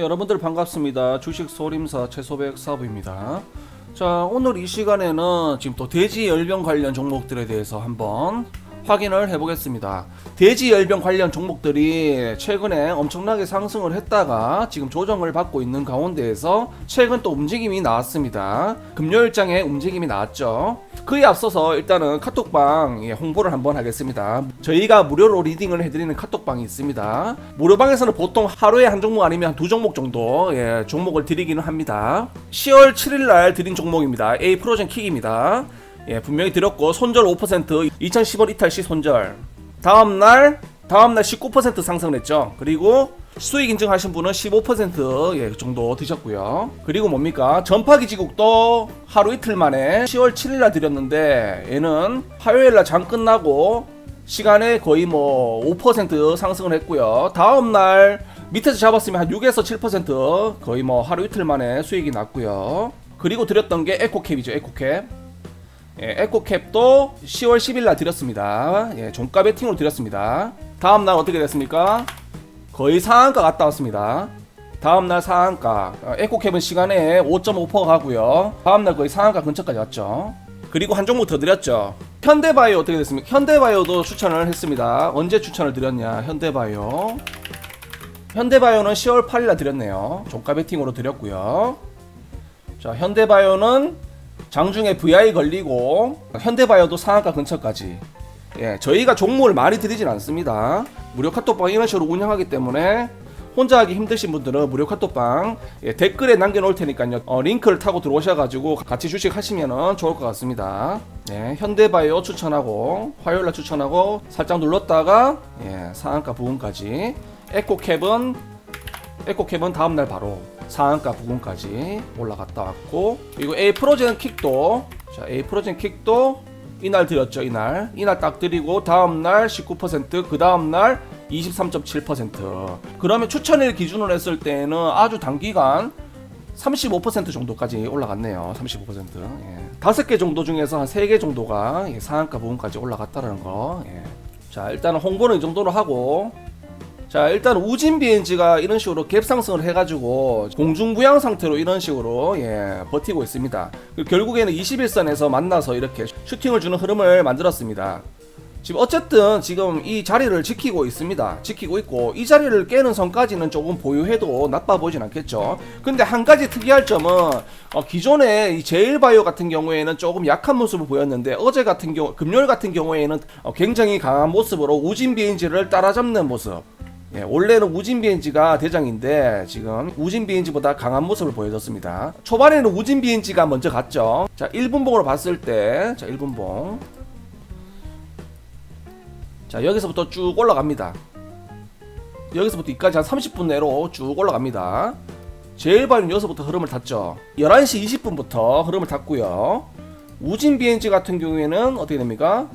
네, 여러분들 반갑습니다. 주식 소림사 최소백 사부입니다. 자, 오늘 이 시간에는 지금 또 돼지 열병 관련 종목들에 대해서 한번 확인을 해보겠습니다. 돼지 열병 관련 종목들이 최근에 엄청나게 상승을 했다가 지금 조정을 받고 있는 가운데에서 최근 또 움직임이 나왔습니다. 금요일장에 움직임이 나왔죠. 그에 앞서서 일단은 카톡방 홍보를 한번 하겠습니다. 저희가 무료로 리딩을 해드리는 카톡방이 있습니다. 무료방에서는 보통 하루에 한 종목 아니면 두 종목 정도 종목을 드리기는 합니다. 10월 7일날 드린 종목입니다. A 프로젠 킥입니다. 분명히 드렸고 손절 5%, 2010원 이탈 시 손절. 다음날 19% 상승을 했죠. 그리고 수익 인증하신 분은 15% 정도 드셨고요. 그리고 뭡니까? 전파기지국도 하루 이틀 만에 10월 7일날 드렸는데 얘는 화요일날 장 끝나고 시간에 거의 5% 상승을 했고요. 다음날 밑에서 잡았으면 한 6에서 7% 거의 하루 이틀 만에 수익이 났고요. 그리고 드렸던 게 에코캡이죠. 에코캡. 에코캡도 10월 10일날 드렸습니다. 종가 베팅으로 드렸습니다. 다음날 어떻게 됐습니까? 거의 상한가 갔다 왔습니다. 다음날 상한가. 에코캡은 시간에 5.5% 가고요. 다음날 거의 상한가 근처까지 왔죠. 그리고 한 종목 더 드렸죠. 현대바이오 어떻게 됐습니까? 현대바이오도 추천을 했습니다. 언제 추천을 드렸냐? 현대바이오는 10월 8일날 드렸네요. 종가 베팅으로 드렸고요. 자, 현대바이오는 장중에 VI 걸리고 현대바이오도 상한가 근처까지. 저희가 종목을 많이 드리진 않습니다. 무료 카톡방 이런 식으로 운영하기 때문에 혼자 하기 힘드신 분들은 무료 카톡방 댓글에 남겨놓을 테니까요. 링크를 타고 들어오셔가지고 같이 주식 하시면 좋을 것 같습니다. 현대바이오 추천하고 화요일날 추천하고 살짝 눌렀다가 상한가 부분까지. 에코캡은 다음날 바로 상한가 부분까지 올라갔다 왔고, 그리고 A 프로젠 킥도 이날 드렸죠. 이날 딱 드리고 다음날 19%, 그 다음날 23.7%. 그러면 추천일 기준으로 했을 때는 아주 단기간 35% 정도까지 올라갔네요. 35%. 5개 정도 중에서 한 3개 정도가 상한가 부분까지 올라갔다는 거. 자, 일단은 홍보는 이 정도로 하고, 자, 일단 우진 BNG가 이런 식으로 갭 상승을 해가지고 공중부양 상태로 이런 식으로 버티고 있습니다. 결국에는 21선에서 만나서 이렇게 슈팅을 주는 흐름을 만들었습니다. 지금 어쨌든 지금 이 자리를 지키고 있습니다. 지키고 있고 이 자리를 깨는 선까지는 조금 보유해도 나빠 보이진 않겠죠. 근데 한 가지 특이할 점은 기존에 이 제일바이오 같은 경우에는 조금 약한 모습을 보였는데 어제 같은 경우, 금요일 같은 경우에는 굉장히 강한 모습으로 우진 BNG를 따라잡는 모습. 원래는 우진 BNG가 대장인데 지금 우진 BNG보다 강한 모습을 보여줬습니다. 초반에는 우진 BNG가 먼저 갔죠. 자, 1분봉으로 봤을 때, 자, 1분봉. 자, 여기서부터 쭉 올라갑니다. 여기서부터 여기까지 한 30분 내로 쭉 올라갑니다. 제일바이오는 여기서부터 흐름을 탔죠. 11시 20분부터 흐름을 탔고요. 우진 BNG 같은 경우에는 어떻게 됩니까?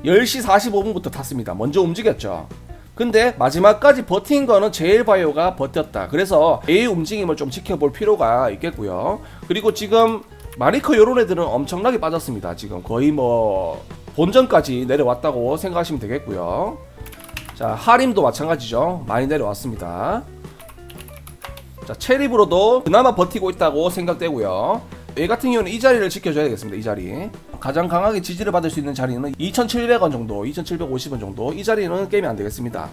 10시 45분부터 탔습니다. 먼저 움직였죠. 근데 마지막까지 버틴 거는 제일바이오가 버텼다. 그래서 A 움직임을 좀 지켜볼 필요가 있겠고요. 그리고 지금 마리커 요런 애들은 엄청나게 빠졌습니다. 지금 거의 본전까지 내려왔다고 생각하시면 되겠고요. 자, 하림도 마찬가지죠. 많이 내려왔습니다. 자, 체리브로도 그나마 버티고 있다고 생각되고요. 얘 같은 경우는 이 자리를 지켜줘야 되겠습니다. 이 자리. 가장 강하게 지지를 받을 수 있는 자리는 2,700원 정도, 2,750원 정도. 이 자리는 깨면 안 되겠습니다.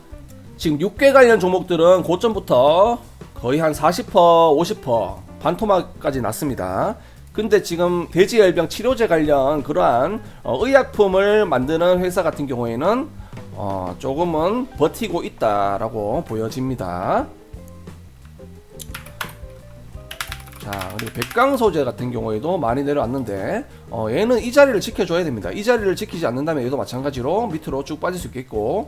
지금 6개 관련 종목들은 고점부터 거의 한 40%, 50% 반토막까지 났습니다. 근데 지금 돼지열병 치료제 관련 그러한 의약품을 만드는 회사 같은 경우에는 조금은 버티고 있다라고 보여집니다. 자, 그리고 백강소재 같은 경우에도 많이 내려왔는데 얘는 이 자리를 지켜줘야 됩니다. 이 자리를 지키지 않는다면 얘도 마찬가지로 밑으로 쭉 빠질 수 있겠고,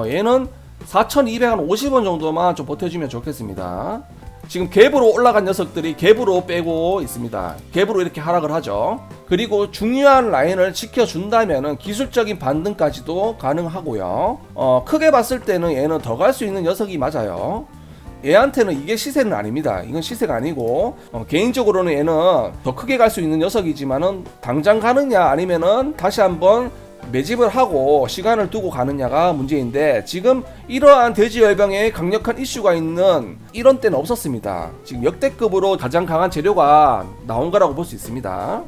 얘는 4,250원 정도만 좀 버텨주면 좋겠습니다. 지금 갭으로 올라간 녀석들이 갭으로 빼고 있습니다. 갭으로 이렇게 하락을 하죠. 그리고 중요한 라인을 지켜준다면 기술적인 반등까지도 가능하고요. 크게 봤을 때는 얘는 더 갈 수 있는 녀석이 맞아요. 얘한테는 이게 시세는 아닙니다. 이건 시세가 아니고 개인적으로는 얘는 더 크게 갈 수 있는 녀석이지만은 당장 가느냐 아니면은 다시 한번 매집을 하고 시간을 두고 가느냐가 문제인데, 지금 이러한 대지열병에 강력한 이슈가 있는 이런 때는 없었습니다. 지금 역대급으로 가장 강한 재료가 나온 거라고 볼 수 있습니다.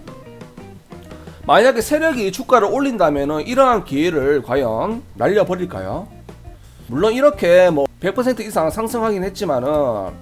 만약에 세력이 주가를 올린다면 이러한 기회를 과연 날려버릴까요? 물론 이렇게 뭐 100% 이상 상승하긴 했지만은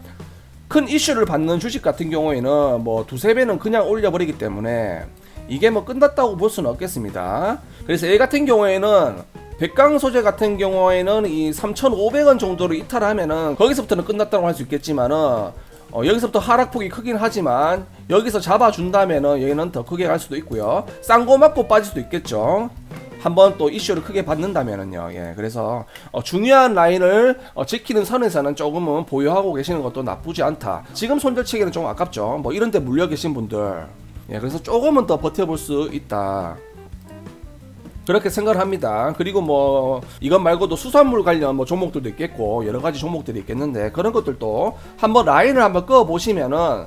큰 이슈를 받는 주식 같은 경우에는 뭐 두세 배는 그냥 올려버리기 때문에 이게 뭐 끝났다고 볼 수는 없겠습니다. 그래서 얘 같은 경우에는 백강 소재 같은 경우에는 이 3,500원 정도로 이탈하면은 거기서부터는 끝났다고 할 수 있겠지만은 여기서부터 하락폭이 크긴 하지만 여기서 잡아준다면은 얘는 더 크게 갈 수도 있고요. 쌍고 맞고 빠질 수도 있겠죠. 한번 또 이슈를 크게 받는다면은요. 예, 그래서 중요한 라인을 지키는 선에서는 조금은 보유하고 계시는 것도 나쁘지 않다. 지금 손절치기는 좀 아깝죠. 뭐 이런데 물려 계신 분들, 예, 그래서 조금은 더 버텨볼 수 있다, 그렇게 생각을 합니다. 그리고 뭐 이것 말고도 수산물 관련 뭐 종목들도 있겠고 여러 가지 종목들이 있겠는데, 그런 것들도 한번 라인을 한번 그어 보시면은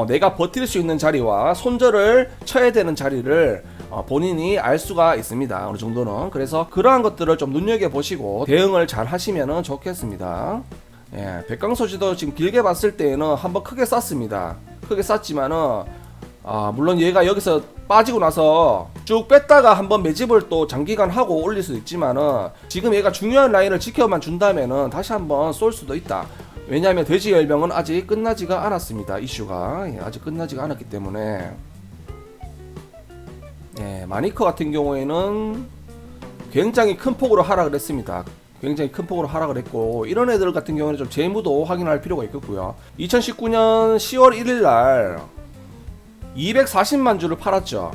내가 버틸 수 있는 자리와 손절을 쳐야 되는 자리를 본인이 알 수가 있습니다. 어느 정도는. 그래서 그러한 것들을 좀 눈여겨 보시고 대응을 잘 하시면은 좋겠습니다. 예, 백강소지도 지금 길게 봤을 때에는 한번 크게 쌌습니다. 크게 쌌지만은 물론 얘가 여기서 빠지고 나서 쭉 뺐다가 한번 매집을 또 장기간 하고 올릴 수도 있지만은, 지금 얘가 중요한 라인을 지켜만 준다면은 다시 한번 쏠 수도 있다. 왜냐하면 돼지열병은 아직 끝나지가 않았습니다. 이슈가 아직 끝나지가 않았기 때문에. 예, 마니커 같은 경우에는 굉장히 큰 폭으로 하락을 했습니다. 굉장히 큰 폭으로 하락을 했고, 이런 애들 같은 경우는 좀 재무도 확인할 필요가 있겠고요. 2019년 10월 1일 날 240만 주를 팔았죠.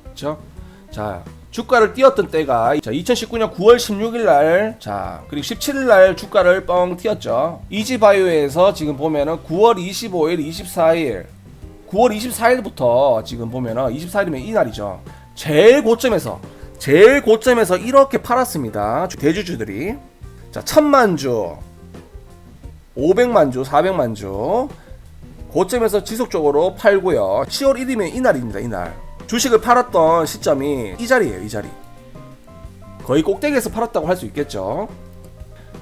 그렇죠? 자, 주가를 띄웠던 때가 2019년 9월 16일 날, 자, 그리고 17일 날 주가를 뻥 띄웠죠. 이지바이오에서 지금 보면은 9월 25일, 24일, 9월 24일부터 지금 보면은 24일이면 이날이죠. 제일 고점에서 이렇게 팔았습니다. 대주주들이. 자, 1000만 주, 500만 주, 400만 주. 고점에서 지속적으로 팔고요. 10월 1일이면 이날입니다. 이날 주식을 팔았던 시점이 이 자리예요. 이 자리 거의 꼭대기에서 팔았다고 할 수 있겠죠.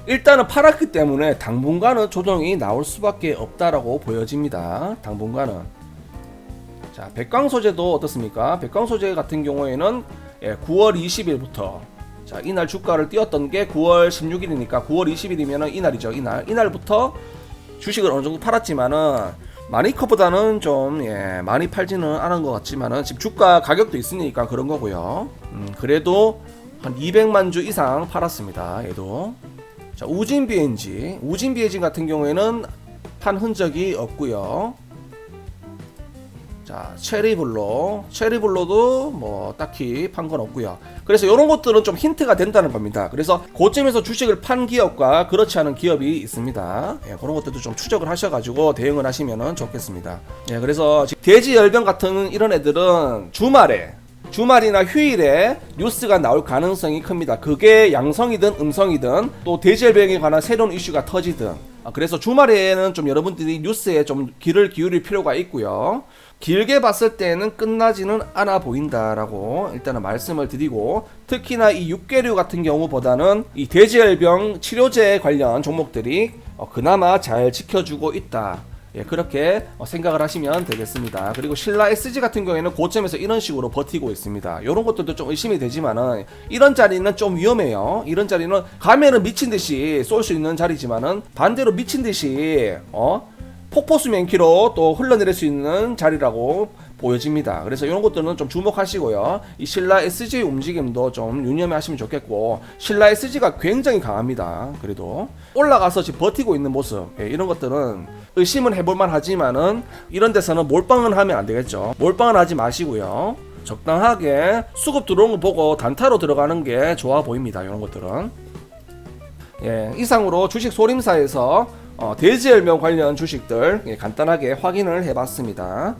일단은 팔았기 때문에 당분간은 조정이 나올 수밖에 없다라고 보여집니다. 당분간은. 자, 백광소재도 어떻습니까? 백광소재 같은 경우에는 9월 20일부터, 자, 이날 주가를 띄웠던 게 9월 16일이니까 9월 20일이면 이날이죠. 이날부터 주식을 어느 정도 팔았지만은 마니커보다는 좀 많이 팔지는 않은 것 같지만은 지금 주가 가격도 있으니까 그런 거고요. 그래도 한 200만 주 이상 팔았습니다. 얘도. 자, 우진 BNG 같은 경우에는 판 흔적이 없고요. 자, 체리블로도 뭐 딱히 판 건 없고요. 그래서 이런 것들은 좀 힌트가 된다는 겁니다. 그래서 고점에서 주식을 판 기업과 그렇지 않은 기업이 있습니다. 예, 그런 것들도 좀 추적을 하셔가지고 대응을 하시면 좋겠습니다. 예, 그래서 돼지열병 같은 이런 애들은 주말이나 휴일에 뉴스가 나올 가능성이 큽니다. 그게 양성이든 음성이든 또 돼지열병에 관한 새로운 이슈가 터지든. 그래서 주말에는 좀 여러분들이 뉴스에 좀 귀를 기울일 필요가 있고요. 길게 봤을 때는 끝나지는 않아 보인다라고 일단은 말씀을 드리고, 특히나 이 육계류 같은 경우보다는 이 돼지열병 치료제 관련 종목들이 그나마 잘 지켜주고 있다. 예, 그렇게 생각을 하시면 되겠습니다. 그리고 신라 SG 같은 경우에는 고점에서 이런 식으로 버티고 있습니다. 이런 것들도 좀 의심이 되지만은 이런 자리는 좀 위험해요. 이런 자리는 가면은 미친 듯이 쏠 수 있는 자리지만은 반대로 미친 듯이 폭포수 맨키로 또 흘러내릴 수 있는 자리라고 보여집니다. 그래서 이런 것들은 좀 주목하시고요. 이 신라 SG 움직임도 좀 유념하시면 좋겠고, 신라 SG가 굉장히 강합니다. 그래도 올라가서 지금 버티고 있는 모습, 이런 것들은 의심은 해볼만 하지만은 이런 데서는 몰빵은 하면 안 되겠죠. 몰빵은 하지 마시고요. 적당하게 수급 들어오는 거 보고 단타로 들어가는 게 좋아 보입니다. 이런 것들은. 예, 이상으로 주식 소림사에서 돼지열병 관련 주식들 간단하게 확인을 해봤습니다.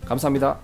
감사합니다.